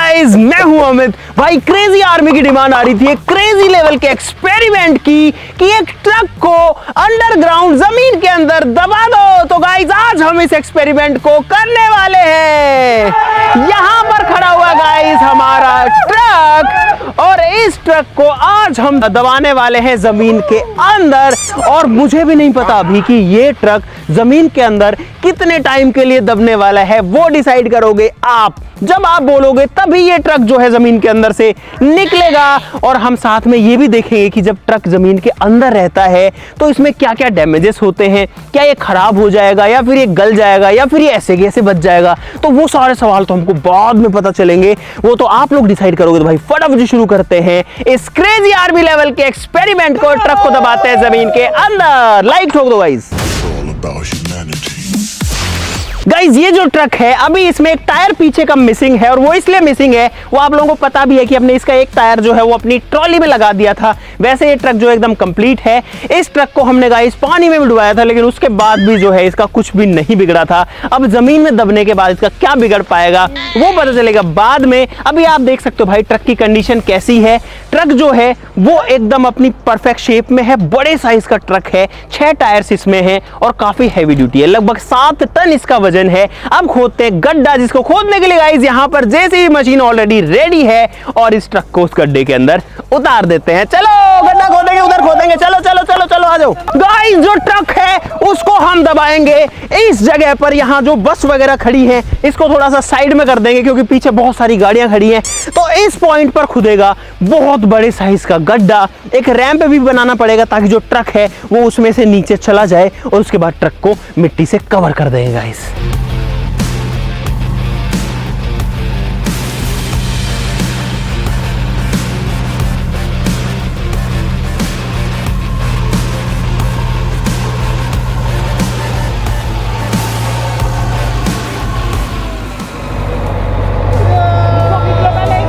Guys, मैं हूं अमित। भाई क्रेजी आर्मी की डिमांड आ रही थी एक क्रेजी लेवल के एक्सपेरिमेंट की कि एक ट्रक को अंडरग्राउंड जमीन के अंदर दबा दो। तो गाइस आज हम इस एक्सपेरिमेंट को करने वाले हैं। यहां पर खड़ा हुआ गाइस हमारा ट्रक और इस ट्रक को आज हम दबाने वाले हैं जमीन के अंदर। और मुझे भी नहीं पता अभी कि ये ट्रक जमीन के अंदर कितने टाइम के लिए दबने वाला है, वो डिसाइड करोगे आप। जब आप बोलोगे तभी ये ट्रक जो है जमीन के अंदर से निकलेगा। और हम साथ में ये भी देखेंगे कि जब ट्रक जमीन के अंदर रहता है तो इसमें क्या क्या डैमेजेस होते हैं, क्या ये खराब हो जाएगा या फिर ये गल जाएगा या फिर ये ऐसे कैसे बच जाएगा। तो वो सारे सवाल तो हमको बाद में पता चलेंगे, वो तो आप लोग डिसाइड करोगे। तो भाई फटाफट शुरू करते हैं इस क्रेजी आर्मी लेवल के एक्सपेरिमेंट को। ट्रक को दबाते हैं जमीन के अंदर। लाइक ठोक दो गाइस। गाइज ये जो ट्रक है अभी इसमें एक टायर पीछे का मिसिंग है और वो इसलिए मिसिंग है, वो आप लोगों को पता भी है कि हमने इसका एक टायर जो है वो अपनी ट्रॉली में लगा दिया था। वैसे ये ट्रक जो एकदम कंप्लीट है। इस ट्रक को हमने गाइज पानी में डुबाया था, लेकिन उसके बाद भी जो है इसका कुछ भी नहीं बिगड़ा था। अब जमीन में दबने के बाद इसका क्या बिगड़ पाएगा वो पता चलेगा बाद में। अभी आप देख सकते हो भाई ट्रक की कंडीशन कैसी है। ट्रक जो है वो एकदम अपनी परफेक्ट शेप में है, बड़े साइज का ट्रक है, 6 टायर्स इसमें हैं और काफी हैवी ड्यूटी है, लगभग 7 टन इसका वजन है। अब खोदते हैं गड्ढा, जिसको खोदने के लिए गाइस यहाँ पर जेसीबी मशीन ऑलरेडी रेडी है और इस ट्रक को उस गड्ढे के अंदर उतार देते हैं। चलो गड्ढा खोदेंगे, उधर खोदेंगे। चलो चलो चलो चलो आ जाओ गाइस। जो ट्रक है उसको हम दबाएंगे इस जगह पर। यहाँ जो बस वगैरह खड़ी है इसको थोड़ा सा साइड में कर देंगे क्योंकि पीछे बहुत सारी गाड़ियां खड़ी हैं। तो इस पॉइंट पर खुदेगा बहुत बड़े साइज का गड्ढा। एक रैंप भी बनाना पड़ेगा ताकि जो ट्रक है वो उसमें से नीचे चला जाए और उसके बाद ट्रक को मिट्टी से कवर कर देंगे गाइस।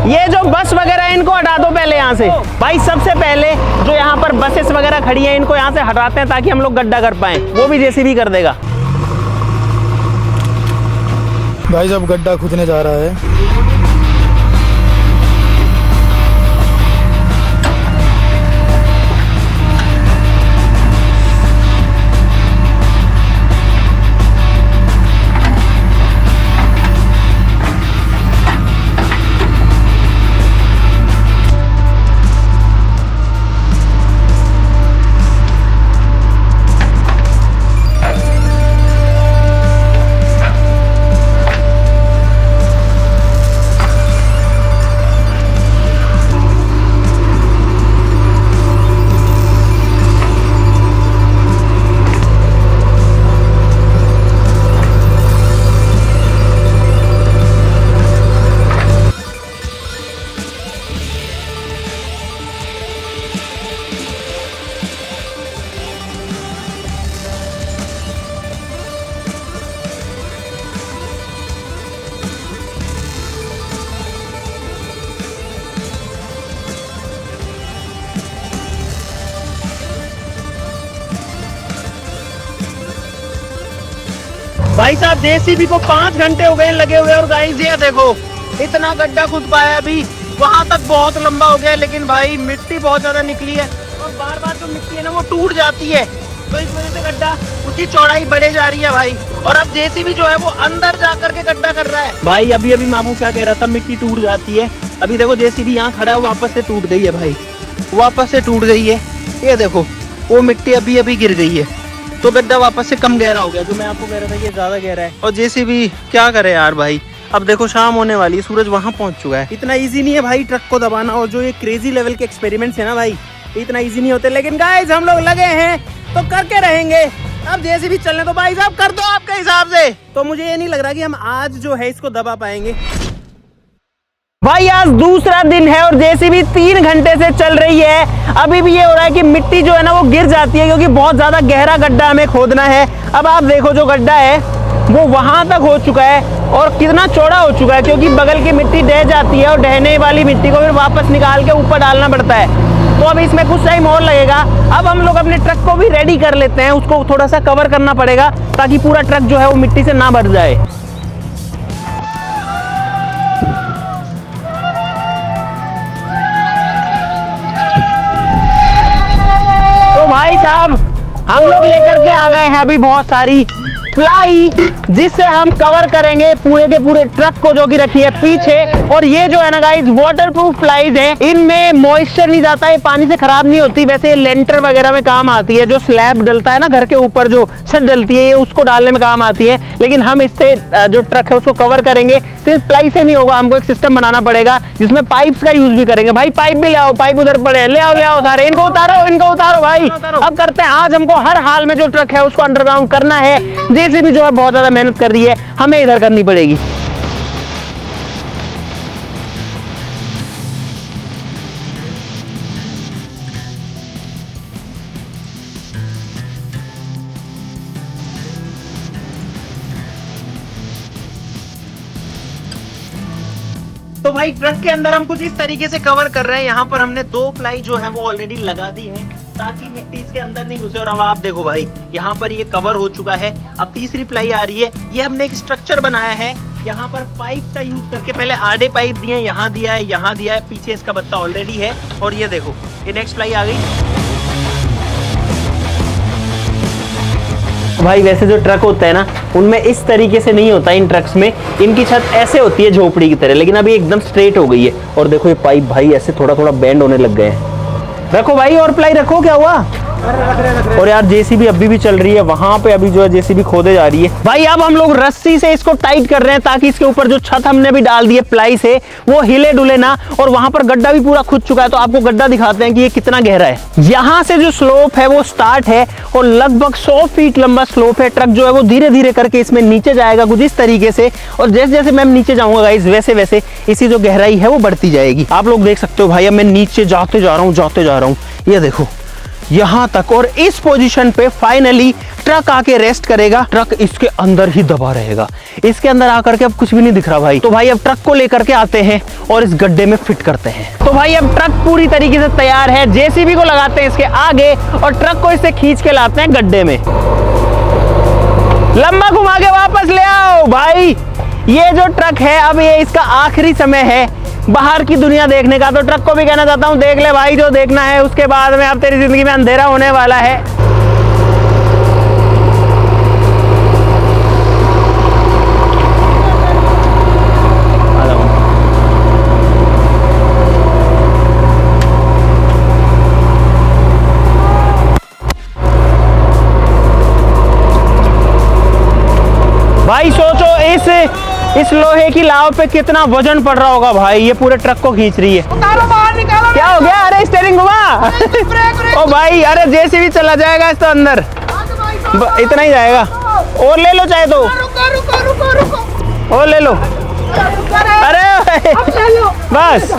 ये जो बस वगैरह है इनको हटा दो पहले यहाँ से। भाई सबसे पहले जो यहाँ पर बसेस वगैरह खड़ी हैं इनको यहाँ से हटाते हैं ताकि हम लोग गड्ढा कर पाएं। वो भी जेसीबी कर देगा। भाई जब गड्ढा खुदने जा रहा है। भाई साहब जेसीबी को 5 घंटे हो गए लगे हुए और गाइस ये देखो इतना गड्ढा खुद पाया। अभी वहां तक बहुत लंबा हो गया, लेकिन भाई मिट्टी बहुत ज्यादा निकली है और बार बार जो मिट्टी है ना वो टूट जाती है। तो इस वजह से गड्ढा उसकी चौड़ाई बढ़े जा रही है भाई। और अब जेसीबी जो है वो अंदर जाकर के गड्ढा कर रहा है। भाई अभी अभी मामू क्या कह रहा था, मिट्टी टूट जाती है। अभी देखो जेसीबी यहाँ खड़ा है, वापस से टूट गई है भाई, वापस से टूट गई है। ये देखो वो मिट्टी अभी अभी गिर गई है तो गड्ढा वापस से कम गहरा हो गया। जो मैं आपको कह रहा था ये ज्यादा गहरा है। और जेसीबी क्या करे यार भाई। अब देखो शाम होने वाली है, सूरज वहां पहुंच चुका है। इतना इजी नहीं है भाई ट्रक को दबाना। और जो ये क्रेजी लेवल के एक्सपेरिमेंट्स है ना भाई, इतना इजी नहीं होते। लेकिन गाइस हम लोग लगे हैं तो करके रहेंगे। अब जेसीबी चलने तो भाई साहब कर दो आपके हिसाब से। तो मुझे ये नहीं लग रहा कि हम आज जो है इसको दबा पाएंगे। भाई आज दूसरा दिन है और जेसीबी 3 घंटे से चल रही है। अभी भी ये हो रहा है कि मिट्टी जो है ना वो गिर जाती है क्योंकि बहुत ज्यादा गहरा गड्ढा हमें खोदना है। अब आप देखो जो गड्ढा है वो वहां तक हो चुका है और कितना चौड़ा हो चुका है क्योंकि बगल की मिट्टी ढह जाती है और ढहने वाली मिट्टी को फिर वापस निकाल के ऊपर डालना पड़ता है। तो अब इसमें कुछ टाइम और लगेगा। अब हम लोग अपने ट्रक को भी रेडी कर लेते हैं, उसको थोड़ा सा कवर करना पड़ेगा ताकि पूरा ट्रक जो है वो मिट्टी से ना भर जाए। साहब हम लोग लेकर के आ गए हैं अभी बहुत सारी प्लाई, जिससे हम कवर करेंगे पूरे के पूरे ट्रक को, जो कि रखी है पीछे। और ये जो है ना गाइस वाटरप्रूफ प्लाईज है, इनमें मॉइस्चर नहीं जाता है, पानी से खराब नहीं होती। वैसे ये लेंटर वगैरह में काम आती है, जो स्लैब डलता है ना घर के ऊपर, जो छत डलती है, ये उसको डालने में काम आती है। लेकिन हम इससे जो ट्रक है उसको कवर करेंगे, सिर्फ प्लाई से नहीं होगा, हमको एक सिस्टम बनाना पड़ेगा जिसमें पाइप्स का यूज भी करेंगे। भाई पाइप भी ले आओ, पाइप उधर पड़े, ले आओ सारे, इनको उतारो भाई। अब करते हैं, आज हमको हर हाल में जो ट्रक है उसको अंडरग्राउंड करना है। जेसीबी जो है बहुत ज्यादा मेहनत कर रही है, हमें इधर करनी पड़ेगी। तो भाई ट्रक के अंदर हम कुछ इस तरीके से कवर कर रहे हैं। यहाँ पर हमने 2 प्लाई जो है वो ऑलरेडी लगा दी है, ताकि मिट्टी इसके अंदर नहीं घुसे। और अब आप देखो भाई, यहाँ पर ये कवर हो चुका है। अब तीसरी प्लाई आ रही है। ये हमने एक स्ट्रक्चर बनाया है, यहाँ पर पाइप का यूज करके पहले आधे पाइप दिए, यहाँ दिया है, यहाँ दिया है, पीछे इसका बत्ता ऑलरेडी है। और ये देखो, ये नेक्स्ट प्लाई आ गई। भाई वैसे जो ट्रक होता है ना, उनमें इस तरीके से नहीं होता। इन ट्रक्स में इनकी छत ऐसे होती है झोपड़ी की तरह, लेकिन अभी एकदम स्ट्रेट हो गई है। और देखो ये पाइप भाई ऐसे थोड़ा थोड़ा बेंड होने लग गए हैं। रखो भाई और प्लाई रखो, क्या हुआ? और यार जेसीबी अभी भी चल रही है, वहां पे अभी जो है जेसीबी खोदे जा रही है। भाई अब हम लोग रस्सी से इसको टाइट कर रहे हैं, ताकि इसके ऊपर जो छत हमने भी डाल दी है प्लाई से, वो हिले डुले ना। और वहां पर गड्ढा भी पूरा खुद चुका है, तो आपको गड्ढा दिखाते हैं कि ये कितना गहरा है। यहाँ से जो स्लोप है वो स्टार्ट है, और लगभग 100 फीट लंबा स्लोप है। ट्रक जो है वो धीरे धीरे करके इसमें नीचे जाएगा कुछ इस तरीके से। और जैसे जैसे मैं नीचे जाऊंगा गाइस, वैसे वैसे इसी जो गहराई है वो बढ़ती जाएगी। आप लोग देख सकते हो भाई, अब मैं नीचे जाते जा रहा हूँ, ये देखो यहां तक। और इस पोजीशन पे फाइनली ट्रक आके रेस्ट करेगा। ट्रक इसके अंदर ही दबा रहेगा, इसके अंदर आकर के अब कुछ भी नहीं दिख रहा भाई। तो भाई अब ट्रक को लेकर के आते हैं और इस गड्ढे में फिट करते हैं। तो भाई अब ट्रक पूरी तरीके से तैयार है। जेसीबी को लगाते हैं इसके आगे और ट्रक को इससे खींच के लाते हैं गड्ढे में। लंबा घुमा के वापस ले आओ भाई। ये जो ट्रक है, अब ये इसका आखिरी समय है बाहर की दुनिया देखने का। तो ट्रक को भी कहना चाहता हूं, देख ले भाई जो देखना है, उसके बाद में अब तेरी जिंदगी में अंधेरा होने वाला है। भाई सोचो इस लोहे की लाव पे कितना वजन पड़ रहा होगा भाई। ये पूरे ट्रक को खींच रही है। बाहर निकालो। क्या हो गया? अरे स्टीयरिंग घुमा। ओ भाई, अरे जेसीबी चला जाएगा इस तो अंदर, इतना ही जाएगा। और ले लो चाहे तो, और ले लो। अरे बस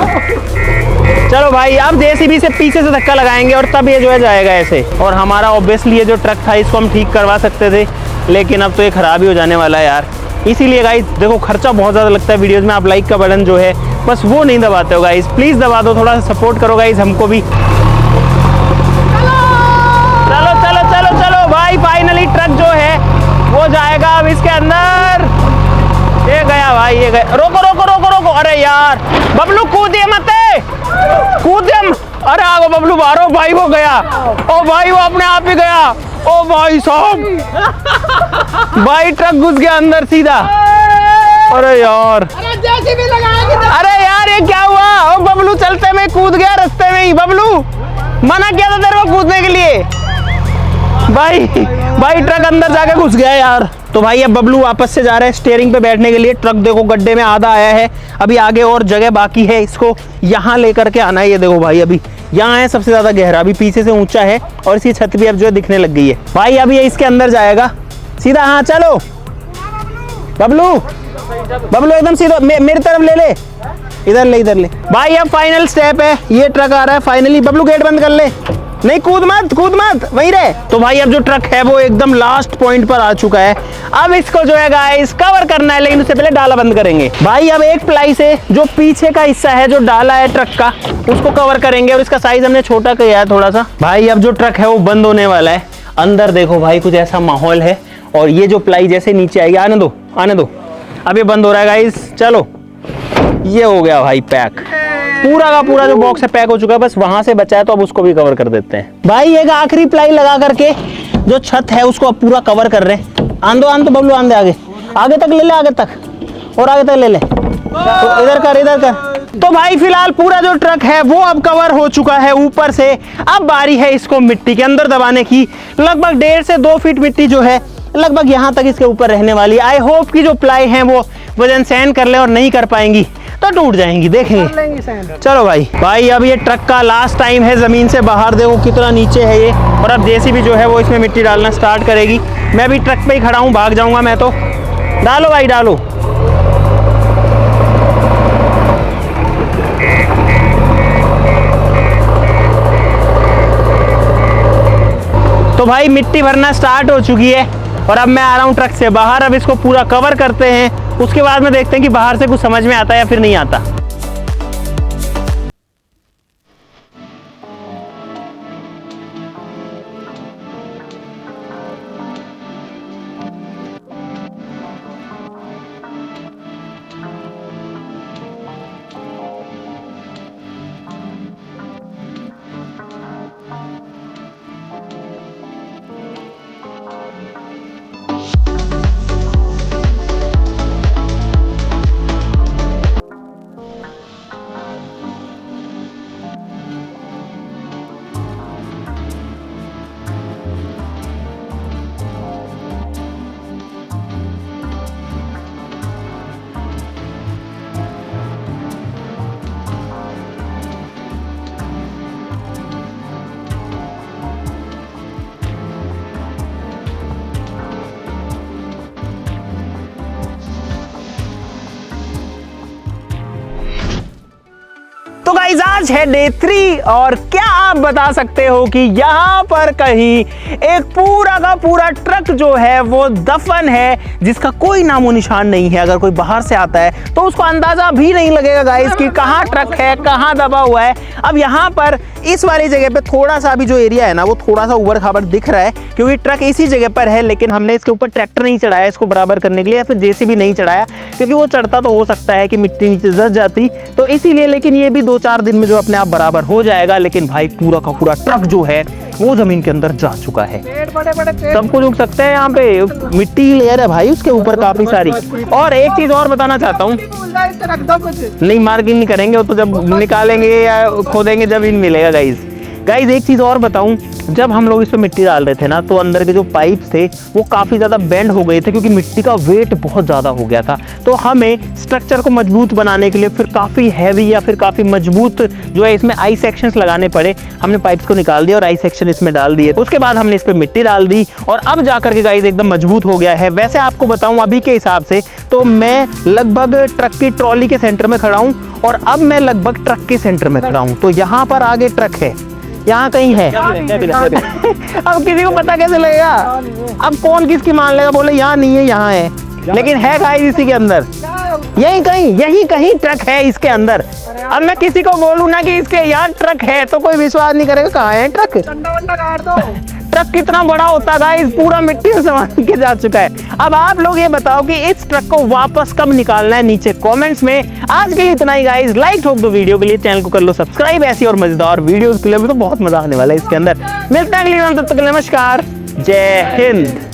चलो भाई, अब जेसीबी से पीछे से धक्का लगाएंगे और तब ये जो है जाएगा ऐसे। और हमारा ऑब्वियसली ये जो ट्रक था इसको हम ठीक करवा सकते थे, लेकिन अब तो ये खराब ही हो जाने वाला है यार। इसीलिए गाइस देखो, खर्चा बहुत ज़्यादा लगता है वीडियोस में। आप लाइक का बटन जो है बस वो नहीं दबाते हो गाइस, प्लीज़ दबा दो, थोड़ा सा सपोर्ट करो गाइस हमको भी। चलो चलो चलो चलो भाई, फाइनली ट्रक जो है वो जाएगा अब इसके अंदर। ये गया भाई, ये गया। रोको रोको रोको रोको। अरे यार बबलू कूदिए मत, कूदिए। अरे आगो बबलू बाहर। भाई वो गया, ओ भाई वो अपने आप ही गया। ओ भाई साहब, भाई ट्रक घुस गया अंदर सीधा। अरे यार, अरे यार ये क्या हुआ? ओ बबलू चलते में कूद गया रास्ते में ही। बबलू मना किया था तेरे को कूदने के लिए। भाई ट्रक अंदर जाके घुस गया यार। तो भाई अब बबलू वापस से जा रहा है स्टीयरिंग पे बैठने के लिए। ट्रक देखो गड्ढे में आधा आया है, अभी आगे और जगह बाकी है, इसको यहाँ लेकर के आना है। ये देखो भाई, अभी यहाँ है सबसे ज्यादा गहरा, अभी पीछे से ऊंचा है और इसकी छत भी अब जो है दिखने लग गई है भाई। अभी ये इसके अंदर जाएगा सीधा। हाँ चलो बबलू, बबलू एकदम सीधा मेरी तरफ ले ले, इधर ले भाई। अब फाइनल स्टेप है, ये ट्रक आ रहा है फाइनली। बबलू गेट बंद कर ले, नहीं कूद मत वहीं रहे। तो भाई अब जो ट्रक है वो एकदम लास्ट पॉइंट पर आ चुका है। अब इसको जो है गाइस कवर करना है, लेकिन उससे पहले डाला बंद करेंगे भाई। अब एक प्लाई से जो पीछे का हिस्सा है, जो डाला है ट्रक का, उसको कवर करेंगे। और इसका साइज हमने छोटा किया है थोड़ा सा। भाई अब जो ट्रक है वो बंद होने वाला है। अंदर देखो भाई कुछ ऐसा माहौल है, और ये जो प्लाई जैसे नीचे आएगी, आने दो, अब ये बंद हो रहा है गाइस। चलो ये हो गया भाई पैक। पूरा का पूरा जो बॉक्स है पैक हो चुका है, बस वहां से बचा है तो अब उसको भी कवर कर देते हैं। भाई एक आखिरी प्लाई लगा करके जो छत है उसको अब पूरा कवर कर रहे हैं। आन दो बबलू, आन दे आगे तक ले ले, आगे तक और आगे तक ले ले, तो इधर कर। तो भाई फिलहाल पूरा जो ट्रक है वो अब कवर हो चुका है ऊपर से। अब बारी है इसको मिट्टी के अंदर दबाने की। लगभग 1.5 से 2 फीट मिट्टी जो है लगभग यहाँ तक इसके ऊपर रहने वाली है। आई होप कि जो प्लाई है वो वजन सहन कर ले, और नहीं कर पाएंगी तो टूट जाएंगी, देखेंगे। चलो भाई अब ये ट्रक का लास्ट टाइम है जमीन से बाहर। देखो कितना नीचे है ये, और अब जेसीबी जो है वो इसमें मिट्टी डालना स्टार्ट करेगी। मैं भी ट्रक पे ही खड़ा हूँ, भाग जाऊंगा मैं तो। डालो भाई डालो। तो भाई मिट्टी भरना स्टार्ट हो चुकी है, और अब मैं आ रहा हूँ ट्रक से बाहर। अब इसको पूरा कवर करते हैं, उसके बाद में देखते हैं कि बाहर से कुछ समझ में आता है या फिर नहीं आता। तो गाइस आज है डे 3, और क्या आप बता सकते हो कि यहाँ पर कहीं एक पूरा का पूरा ट्रक जो है वो दफन है, जिसका कोई नामो निशान नहीं है। अगर कोई बाहर से आता है तो उसको अंदाजा भी नहीं लगेगा गाइस कि कहाँ ट्रक है, कहाँ दबा हुआ है। अब यहाँ पर इस वाली जगह पे थोड़ा सा अभी जो एरिया है ना वो थोड़ा सा उबड़ खाबड़ दिख रहा है, क्योंकि ट्रक इसी जगह पर है, लेकिन हमने इसके ऊपर ट्रैक्टर नहीं चढ़ाया इसको बराबर करने के लिए, या फिर जेसीबी नहीं चढ़ाया, क्योंकि वो चढ़ता तो हो सकता है कि मिट्टी नीचे धंस जाती, तो इसीलिए। लेकिन ये भी 2-4 दिन में जो अपने आप बराबर हो जाएगा। लेकिन भाई पूरा का पूरा ट्रक जो है वो जमीन के अंदर जा चुका है। सब कुछ उग सकता है यहाँ पे, मिट्टी लेयर है भाई उसके ऊपर काफी सारी। और एक चीज और बताना चाहता हूँ, नहीं मार्किंग नहीं करेंगे, वो तो जब निकालेंगे या खोदेंगे जब इन मिलेगा गाइज। एक चीज और बताऊं, जब हम लोग इस पे मिट्टी डाल रहे थे ना तो अंदर के जो पाइप थे वो काफी ज्यादा बेंड हो गए थे, क्योंकि मिट्टी का वेट बहुत ज्यादा हो गया था। तो हमें स्ट्रक्चर को मजबूत बनाने के लिए फिर काफी हैवी या फिर काफी मजबूत जो है इसमें आई सेक्शंस लगाने पड़े। हमने पाइप्स को निकाल दिया और आई सेक्शन इसमें डाल दिए। उसके बाद हमने इस पे मिट्टी डाल दी, और अब जाकर के गाइज एकदम मजबूत हो गया है। वैसे आपको बताऊं अभी के हिसाब से तो मैं लगभग ट्रक की ट्रॉली के सेंटर में खड़ा हूं, और अब मैं लगभग ट्रक के सेंटर में खड़ा हूं। तो यहाँ पर आगे ट्रक है, यहाँ कहीं है। अब किसी को पता कैसे लगेगा? अब कौन किसकी मान लेगा, बोले यहाँ नहीं है यहाँ है, लेकिन है गाइस इसी के अंदर, यही कहीं ट्रक है इसके अंदर। अब मैं किसी को बोलूँ ना कि इसके यहाँ ट्रक है तो कोई विश्वास नहीं करेगा। कहाँ है ट्रक? ट्रक कितना बड़ा होता गाइस, पूरा मिट्टी में संभाल के जा चुका है। अब आप लोग ये बताओ कि इस ट्रक को वापस कब निकालना है, नीचे कमेंट्स में। आज के लिए इतना ही गाइस, लाइक ठोक दो वीडियो के लिए, चैनल को कर लो सब्सक्राइब ऐसी और मजेदार वीडियोस के लिए। भी तो बहुत मजा आने वाला है इसके अंदर। मिलते हैं अगली बार, तब तक नमस्कार, जय हिंद।